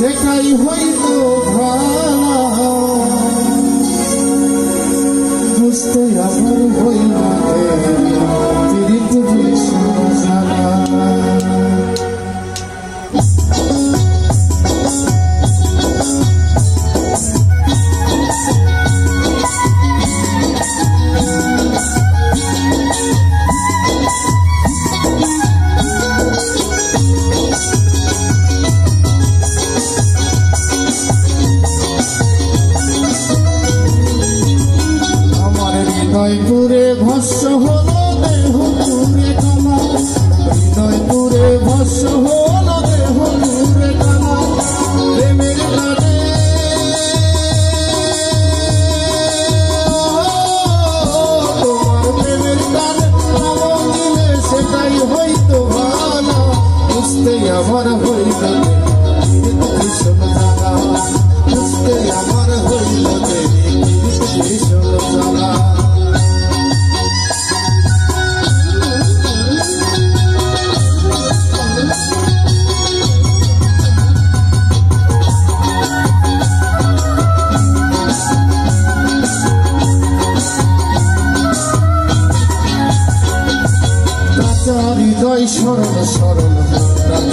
সেটাই হইতো ভালো বুঝতে আমার হইল পীড়িত ভীষণ জ্বালা হৃদয়পুরে ভস্য হলো দেহ পুরে কালা হৃদয়পুরে ভস্য হলো দেহ পুরে কালা প্রেমের টানে তোমার প্রেমের টানে নাম দিলে সেটাই হইতো ভালো বুঝতে আমার হইল ভীষণ জ্বালা বুঝতে আমার হইল ভীষণ জ্বালা হৃদয় সরল সরল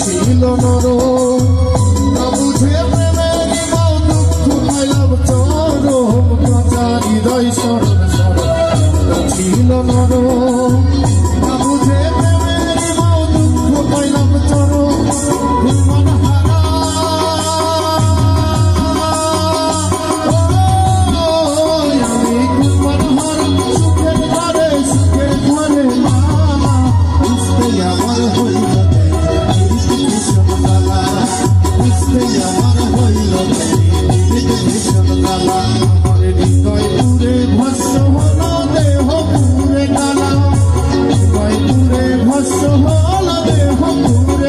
ছিল নর না বুঝে প্রেমের মাও দুঃখ পাইলাম চরম কাঁচা হৃদয় সরল সরল ছিল নর না বুঝে প্রেমের মাও দুঃখ পাইলাম চরম মন হারা আমি মন হারা সুখের ঘরে সুখের ঘরে আমার হইল ভীষণ জ্বালা বুঝতে আমার হইল ভীষণ জ্বালা আমার হৃদয় পুরে ভস্য হলো দেহ পুরে কালা হৃদয় পুরে ভস্য হলো দেহ পুরে